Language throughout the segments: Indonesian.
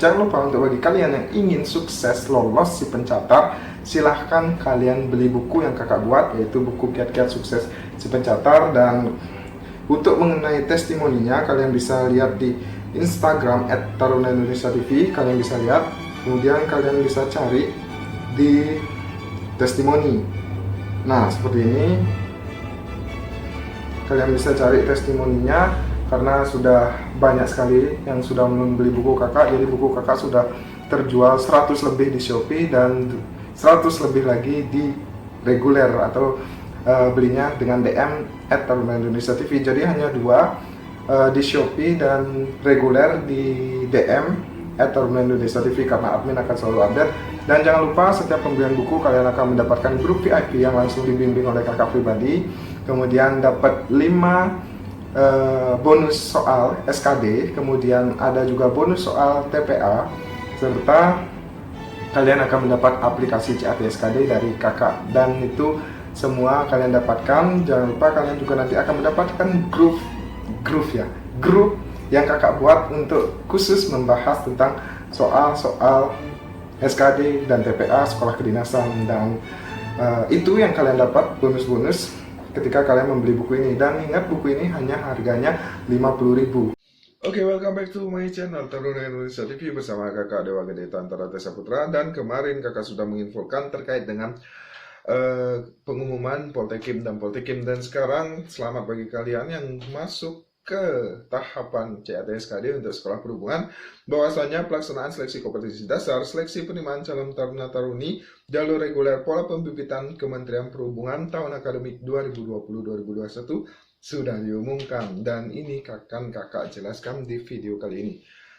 Jangan lupa untuk bagi kalian yang ingin sukses lolos si pencatat, silahkan kalian beli buku yang kakak buat, yaitu buku Kiat-Kiat Sukses si Pencatat. Dan untuk mengenai testimoninya, kalian bisa lihat di Instagram @taruna_indonesia_tv, kalian bisa lihat. Kemudian kalian bisa cari di testimoni. Nah, seperti ini. Kalian bisa cari testimoninya karena sudah banyak sekali yang sudah membeli buku kakak. Jadi buku kakak sudah terjual 100 lebih di Shopee dan 100 lebih lagi di reguler atau belinya dengan DM @taruna_indonesia_tv. Jadi hanya dua, di Shopee dan reguler di DM @taruna_indonesia_tv, karena admin akan selalu update. Dan jangan lupa setiap pembelian buku kalian akan mendapatkan grup VIP yang langsung dibimbing oleh kakak pribadi. Kemudian dapat 5 bonus soal SKD, kemudian ada juga bonus soal TPA, serta kalian akan mendapat aplikasi CAT SKD dari kakak. Dan itu semua kalian dapatkan. Jangan lupa kalian juga nanti akan mendapatkan grup yang kakak buat untuk khusus membahas tentang soal-soal SKD dan TPA sekolah kedinasan. Dan itu yang kalian dapat bonus-bonus ketika kalian membeli buku ini. Dan ingat, buku ini hanya harganya 50.000. Oke, welcome back to my channel Taruna Indonesia TV bersama kakak Dewa Gede Tantara Tessa Putra. Dan kemarin kakak sudah menginfokan terkait dengan pengumuman Poltekim dan Poltekim. Dan sekarang selamat bagi kalian yang masuk ke tahapan CAT SKD untuk sekolah perhubungan, bahwasanya pelaksanaan seleksi kompetisi dasar, seleksi penerimaan calon taruna taruni, jalur reguler pola pembibitan Kementerian Perhubungan tahun akademik 2020-2021 sudah diumumkan, dan ini akan kakak jelaskan di video kali ini.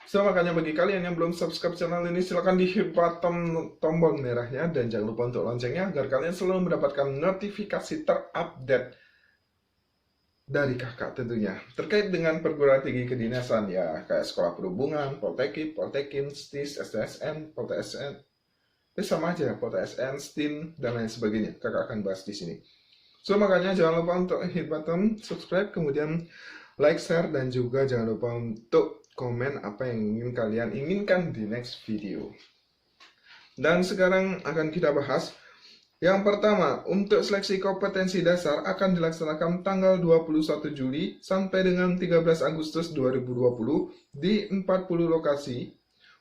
So, makanya bagi kalian yang belum subscribe channel ini, silahkan di hit button tombol merahnya dan jangan lupa untuk loncengnya agar kalian selalu mendapatkan notifikasi terupdate dari kakak tentunya terkait dengan perguruan tinggi kedinasan, ya kayak sekolah perhubungan, Poltekim, STIS, STSN, PolTSN, sama aja, PolTSN, STIN dan lain sebagainya. Kakak akan bahas di sini. So, makanya jangan lupa untuk hit button subscribe, kemudian like, share, dan juga jangan lupa untuk komen apa yang ingin kalian inginkan di next video. Dan sekarang akan kita bahas. Yang pertama, untuk seleksi kompetensi dasar akan dilaksanakan tanggal 21 Juli sampai dengan 13 Agustus 2020 di 40 lokasi.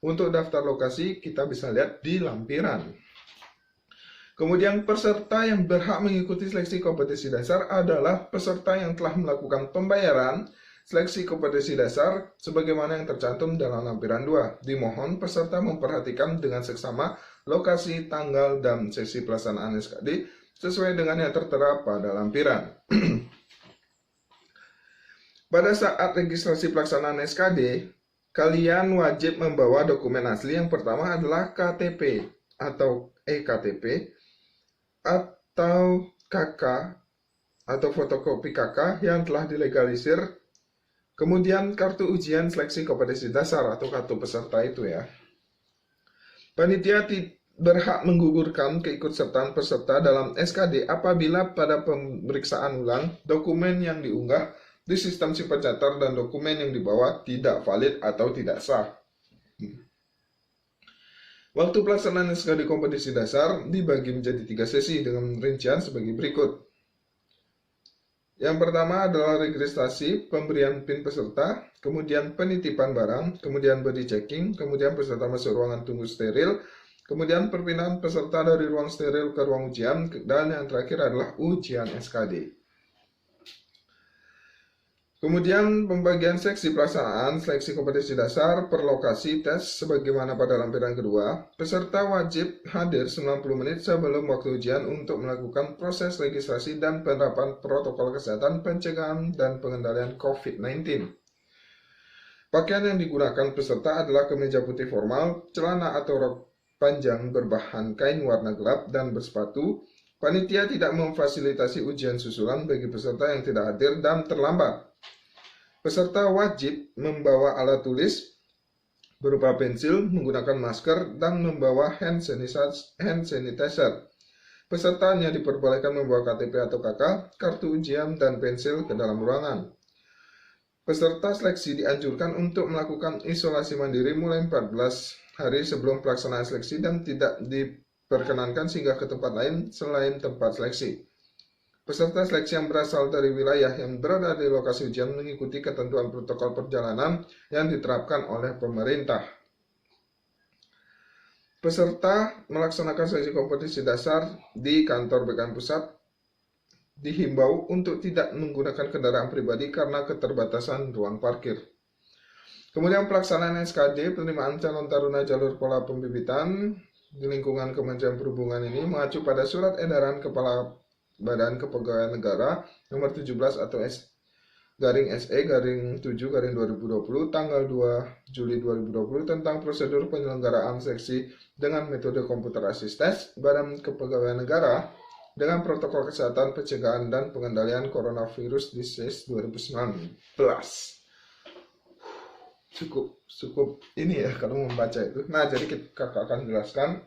Untuk daftar lokasi kita bisa lihat di lampiran. Kemudian peserta yang berhak mengikuti seleksi kompetensi dasar adalah peserta yang telah melakukan pembayaran seleksi kompetensi dasar sebagaimana yang tercantum dalam lampiran 2. Dimohon peserta memperhatikan dengan seksama lokasi, tanggal, dan sesi pelaksanaan SKD sesuai dengan yang tertera pada lampiran. Pada saat registrasi pelaksanaan SKD, kalian wajib membawa dokumen asli. Yang pertama adalah KTP atau EKTP atau KK atau fotokopi KK yang telah dilegalisir. Kemudian kartu ujian seleksi kompetensi dasar atau kartu peserta itu ya. Panitia berhak menggugurkan keikutsertaan peserta dalam SKD apabila pada pemeriksaan ulang dokumen yang diunggah di sistem si pencatat dan dokumen yang dibawa tidak valid atau tidak sah. Waktu pelaksanaan SKD kompetisi dasar dibagi menjadi 3 sesi dengan rincian sebagai berikut. Yang pertama adalah registrasi, pemberian PIN peserta, kemudian penitipan barang, kemudian body checking, kemudian peserta masuk ruangan tunggu steril, kemudian perpindahan peserta dari ruang steril ke ruang ujian, dan yang terakhir adalah ujian SKD. Kemudian pembagian seksi pelaksanaan seleksi kompetensi dasar per lokasi tes sebagaimana pada lampiran kedua. Peserta wajib hadir 90 menit sebelum waktu ujian untuk melakukan proses registrasi dan penerapan protokol kesehatan pencegahan dan pengendalian COVID-19. Pakaian yang digunakan peserta adalah kemeja putih formal, celana atau rok panjang berbahan kain warna gelap, dan bersepatu. Panitia tidak memfasilitasi ujian susulan bagi peserta yang tidak hadir dan terlambat. Peserta wajib membawa alat tulis berupa pensil, menggunakan masker, dan membawa hand sanitizer. Peserta hanya diperbolehkan membawa KTP atau KK, kartu ujian, dan pensil ke dalam ruangan. Peserta seleksi dianjurkan untuk melakukan isolasi mandiri mulai 14 hari sebelum pelaksanaan seleksi dan tidak diperkenankan singgah ke tempat lain selain tempat seleksi. Peserta seleksi yang berasal dari wilayah yang berada di lokasi ujian mengikuti ketentuan protokol perjalanan yang diterapkan oleh pemerintah. Peserta melaksanakan seleksi kompetisi dasar di kantor BKN Pusat dihimbau untuk tidak menggunakan kendaraan pribadi karena keterbatasan ruang parkir. Kemudian pelaksanaan SKD penerimaan calon taruna jalur pola pembibitan di lingkungan Kementerian Perhubungan ini mengacu pada surat edaran Kepala Badan Kepegawaian Negara nomor 17 atau SE-7/2020 tanggal 2 Juli 2020 tentang prosedur penyelenggaraan seleksi dengan metode komputer asistes Badan Kepegawaian Negara dengan protokol kesehatan pencegahan dan pengendalian coronavirus disease 2019. Cukup ini ya kalau membaca itu. Nah, jadi kakak akan jelaskan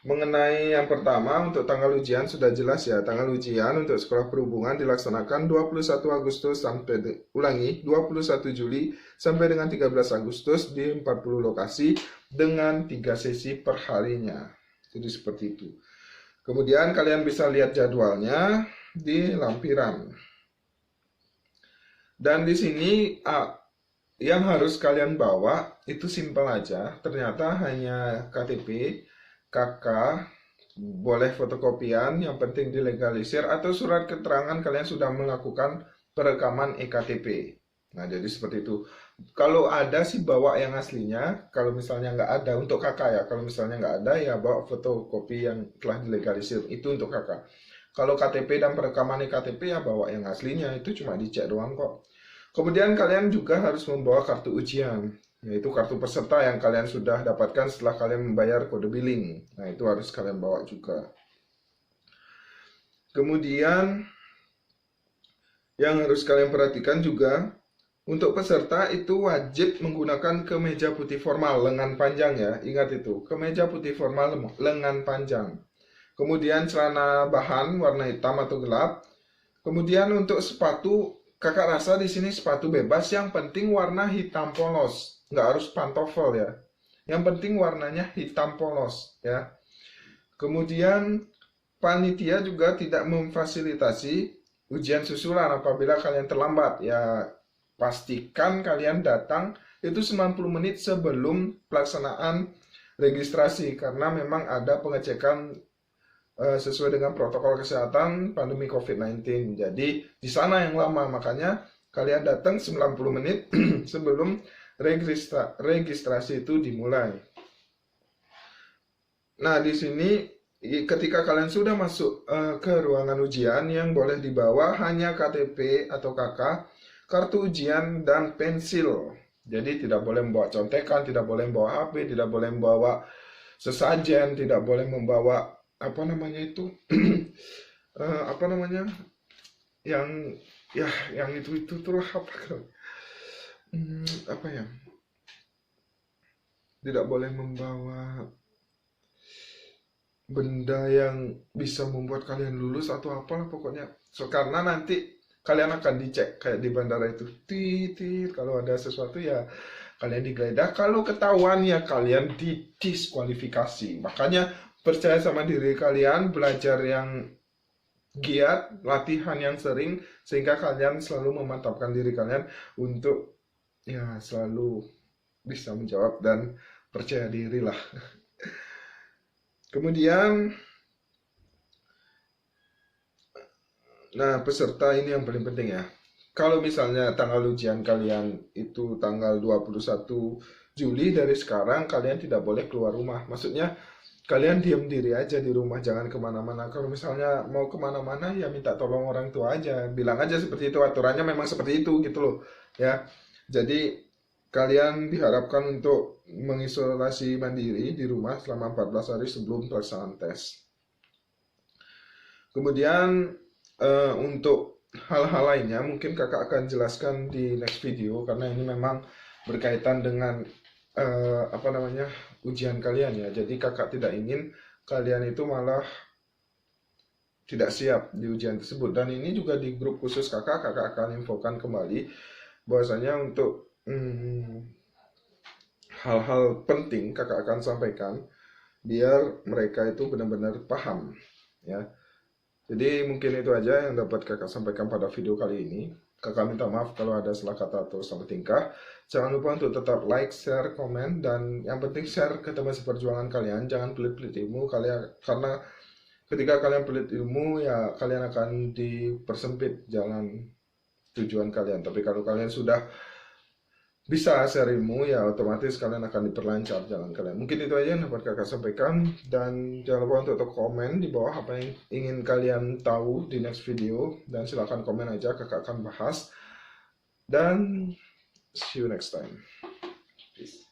mengenai yang pertama. Untuk tanggal ujian sudah jelas ya. Tanggal ujian untuk sekolah perhubungan dilaksanakan 21 Agustus sampai 21 Juli sampai dengan 13 Agustus di 40 lokasi dengan 3 sesi per harinya. Jadi seperti itu. Kemudian kalian bisa lihat jadwalnya di lampiran. Dan di sini yang harus kalian bawa itu simpel aja. Ternyata hanya KTP, KK, boleh fotokopian, yang penting dilegalisir, atau surat keterangan kalian sudah melakukan perekaman EKTP. Nah, jadi seperti itu. Kalau ada sih bawa yang aslinya, kalau misalnya nggak ada, untuk kakak ya, kalau misalnya nggak ada ya bawa fotokopi yang telah dilegalisir, itu untuk kakak. Kalau KTP dan perekaman EKTP ya bawa yang aslinya, itu cuma dicek doang kok. Kemudian kalian juga harus membawa kartu ujian, yaitu kartu peserta yang kalian sudah dapatkan setelah kalian membayar kode billing. Nah, itu harus kalian bawa juga. Kemudian yang harus kalian perhatikan juga, untuk peserta itu wajib menggunakan kemeja putih formal lengan panjang ya. Ingat itu, kemeja putih formal lengan panjang. Kemudian celana bahan warna hitam atau gelap. Kemudian untuk sepatu, kakak rasa di sini sepatu bebas, yang penting warna hitam polos. Nggak harus pantofel ya. Yang penting warnanya hitam polos ya. Kemudian panitia juga tidak memfasilitasi ujian susulan apabila kalian terlambat ya. Pastikan kalian datang itu 90 menit sebelum pelaksanaan registrasi, karena memang ada pengecekan sesuai dengan protokol kesehatan pandemi COVID-19. Jadi di sana yang lama, makanya kalian datang 90 menit sebelum registrasi itu dimulai. Nah, di sini ketika kalian sudah masuk ke ruangan ujian, yang boleh dibawa hanya KTP atau KK, kartu ujian, dan pensil. Jadi tidak boleh membawa contekan, tidak boleh membawa HP, tidak boleh membawa sesajen, tidak boleh membawa apa namanya itu apa namanya yang itu tuh apa ya, tidak boleh membawa benda yang bisa membuat kalian lulus atau apalah pokoknya. Karena nanti kalian akan dicek kayak di bandara itu, titit, kalau ada sesuatu ya kalian digeledah, kalau ketahuan ya kalian didiskualifikasi. Makanya percaya sama diri kalian, belajar yang giat, latihan yang sering, sehingga kalian selalu memantapkan diri kalian untuk ya selalu bisa menjawab dan percaya diri lah. Kemudian nah, peserta ini yang paling penting ya. Kalau misalnya tanggal ujian kalian itu tanggal 21 Juli, dari sekarang kalian tidak boleh keluar rumah. Maksudnya kalian diam diri aja di rumah, jangan kemana-mana. Kalau misalnya mau kemana-mana ya minta tolong orang tua aja. Bilang aja seperti itu, aturannya memang seperti itu gitu loh ya. Jadi kalian diharapkan untuk mengisolasi mandiri di rumah selama 14 hari sebelum pelaksanaan tes. Kemudian untuk hal-hal lainnya mungkin kakak akan jelaskan di next video, karena ini memang berkaitan dengan apa namanya ujian kalian ya. Jadi kakak tidak ingin kalian itu malah tidak siap di ujian tersebut. Dan ini juga di grup khusus kakak akan infokan kembali bahwasanya untuk hal-hal penting kakak akan sampaikan biar mereka itu benar-benar paham ya. Jadi mungkin itu aja yang dapat kakak sampaikan pada video kali ini. Kakak minta maaf kalau ada salah kata atau salah tingkah. Jangan lupa untuk tetap like, share, komen, dan yang penting share ke teman seperjuangan kalian. Jangan pelit-pelit ilmu kalian, karena ketika kalian pelit ilmu ya kalian akan dipersempit jalan tujuan kalian. Tapi kalau kalian sudah bisa share ilmu ya otomatis kalian akan diperlancar jalan kalian. Mungkin itu aja yang dapat kakak sampaikan, dan jangan lupa untuk komen di bawah apa yang ingin kalian tahu di next video, dan silahkan komen aja, kakak akan bahas. Dan see you next time. Peace.